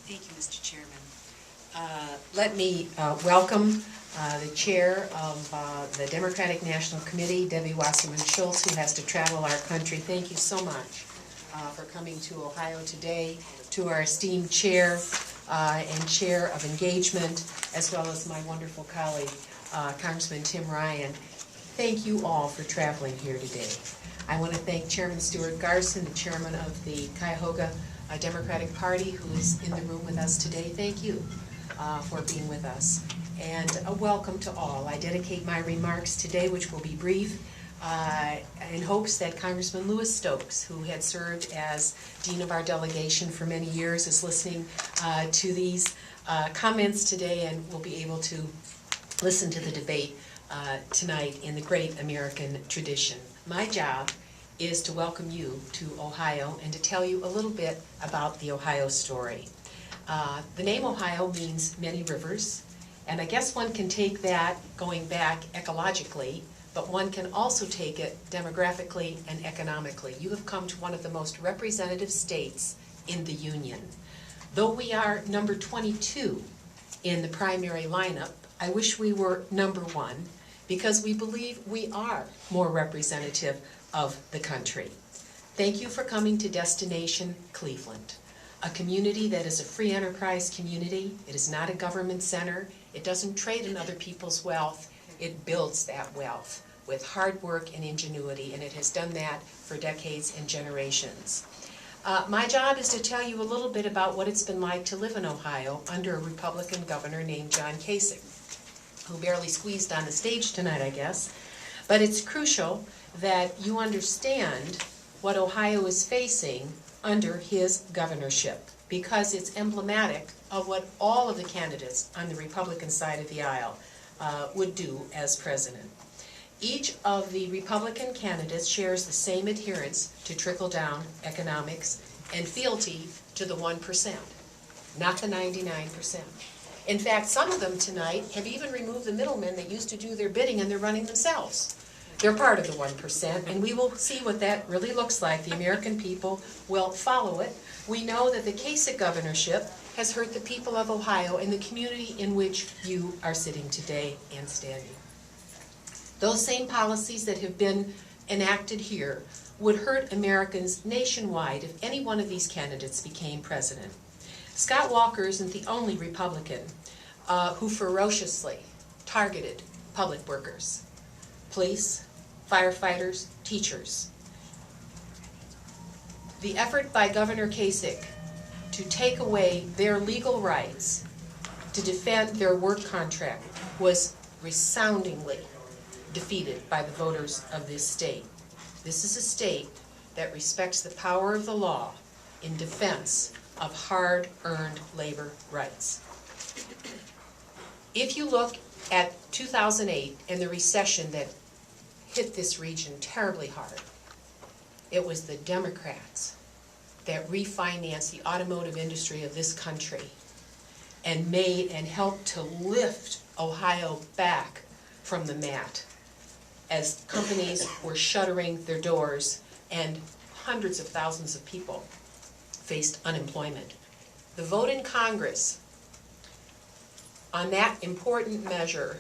Thank you, Mr. Chairman. Let me welcome the chair of the Democratic National Committee, Debbie Wasserman Schultz, who has to travel our country. Thank you so much for coming to Ohio today, to our esteemed chair and chair of engagement, as well as my wonderful colleague, Congressman Tim Ryan. Thank you all for traveling here today. I want to thank Chairman Stuart Garson, the chairman of the Cuyahoga Democratic Party, who is in the room with us today. Thank you for being with us. And a welcome to all. I dedicate my remarks today, which will be brief, in hopes that Congressman Louis Stokes, who had served as dean of our delegation for many years, is listening to these comments today and will be able to listen to the debate tonight in the great American tradition. My job is to welcome you to Ohio and to tell you a little bit about the Ohio story. The name Ohio means many rivers, and I guess one can take that going back ecologically, but one can also take it demographically and economically. You have come to one of the most representative states in the Union. Though we are number 22 in the primary lineup, I wish we were number 1, because we believe we are more representative of the country. Thank you for coming to Destination Cleveland, a community that is a free enterprise community. It is not a government center. It doesn't trade in other people's wealth. It builds that wealth with hard work and ingenuity, and it has done that for decades and generations. My job is to tell you a little bit about what it's been like to live in Ohio under a Republican governor named John Kasich, who barely squeezed on the stage tonight, I guess. But it's crucial that you understand what Ohio is facing under his governorship, because it's emblematic of what all of the candidates on the Republican side of the aisle would do as president. Each of the Republican candidates shares the same adherence to trickle-down economics and fealty to the 1%, not the 99%. In fact, some of them tonight have even removed the middlemen that used to do their bidding, and they're running themselves. They're part of the 1%, and we will see what that really looks like. The American people will follow it. We know that the Kasich governorship has hurt the people of Ohio and the community in which you are sitting today and standing. Those same policies that have been enacted here would hurt Americans nationwide if any one of these candidates became president. Scott Walker isn't the only Republican who ferociously targeted public workers, police, firefighters, teachers. The effort by Governor Kasich to take away their legal rights to defend their work contract was resoundingly defeated by the voters of this state. This is a state that respects the power of the law in defense of hard-earned labor rights. If you look at 2008 and the recession that hit this region terribly hard, it was the Democrats that refinanced the automotive industry of this country and made and helped to lift Ohio back from the mat as companies were shuttering their doors and hundreds of thousands of people faced unemployment. The vote in Congress on that important measure,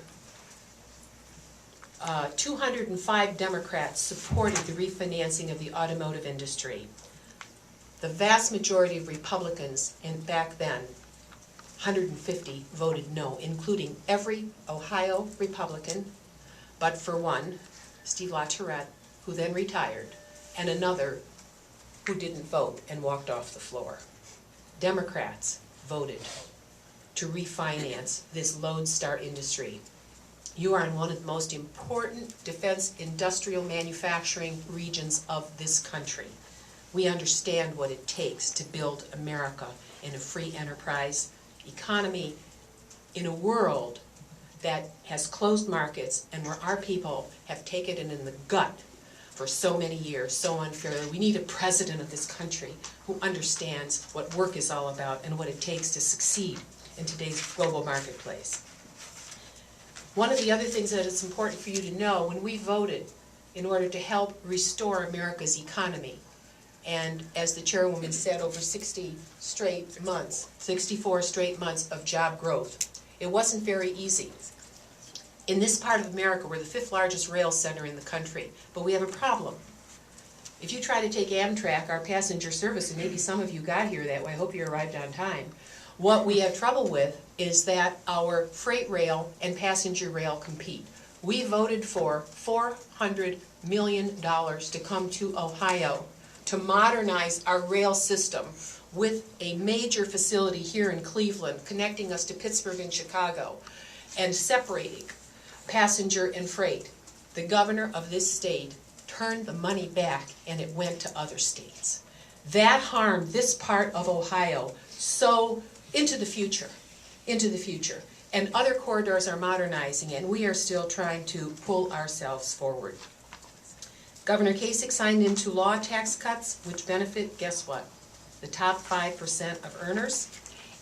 205 Democrats supported the refinancing of the automotive industry. The vast majority of Republicans, and back then, 150 voted no, including every Ohio Republican, but for one, Steve LaTourette, who then retired, and another who didn't vote and walked off the floor. Democrats voted to refinance this lodestar industry. You are in one of the most important defense industrial manufacturing regions of this country. We understand what it takes to build America in a free enterprise economy in a world that has closed markets and where our people have taken it in the gut for so many years, so unfairly. We need a president of this country who understands what work is all about and what it takes to succeed in today's global marketplace. One of the other things that it's important for you to know, when we voted in order to help restore America's economy And as the chairwoman said, over 64 straight months of job growth. It wasn't very easy. In this part of America, we're the 5th largest rail center in the country, but we have a problem. If you try to take Amtrak, our passenger service, and maybe some of you got here that way, I hope you arrived on time, what we have trouble with is that our freight rail and passenger rail compete. We voted for $400 million to come to Ohio to modernize our rail system with a major facility here in Cleveland, connecting us to Pittsburgh and Chicago, and separating passenger and freight. The governor of this state turned the money back and it went to other states. That harmed this part of Ohio so into the future. And other corridors are modernizing, and we are still trying to pull ourselves forward. Governor Kasich signed into law tax cuts, which benefit, guess what? The top 5% of earners,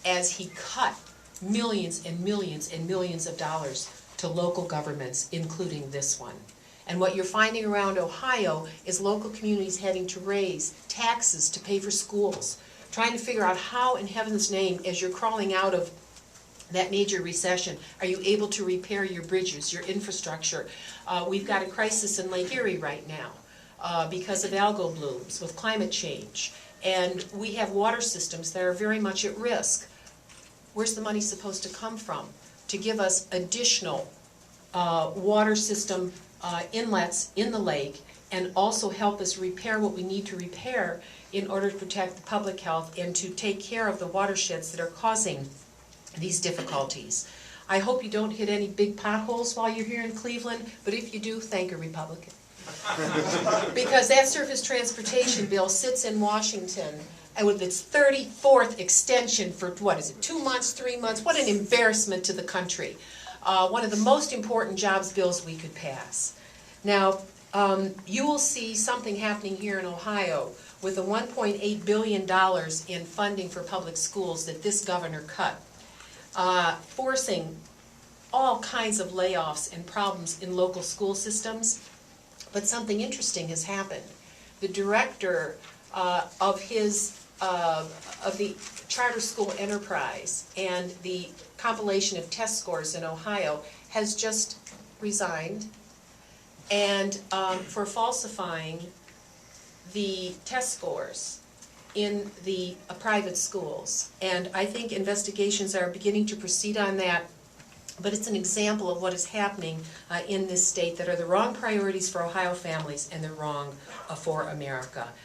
as he cut millions and millions and millions of dollars to local governments, including this one. And what you're finding around Ohio is local communities having to raise taxes to pay for schools, trying to figure out how in heaven's name, as you're crawling out of that major recession, are you able to repair your bridges, your infrastructure? We've got a crisis in Lake Erie right now because of algal blooms with climate change. And we have water systems that are very much at risk. Where's the money supposed to come from to give us additional water system inlets in the lake, and also help us repair what we need to repair in order to protect the public health and to take care of the watersheds that are causing these difficulties? I hope you don't hit any big potholes while you're here in Cleveland, but if you do, thank a Republican. Because that surface transportation bill sits in Washington, and with its 34th extension for, what is it, 2 months, 3 months, what an embarrassment to the country. One of the most important jobs bills we could pass. Now, you will see something happening here in Ohio with the $1.8 billion in funding for public schools that this governor cut, forcing all kinds of layoffs and problems in local school systems. But something interesting has happened. The director of the charter school enterprise and the compilation of test scores in Ohio has just resigned, and for falsifying the test scores in the private schools. And I think investigations are beginning to proceed on that, but it's an example of what is happening in this state that are the wrong priorities for Ohio families and they're wrong for America.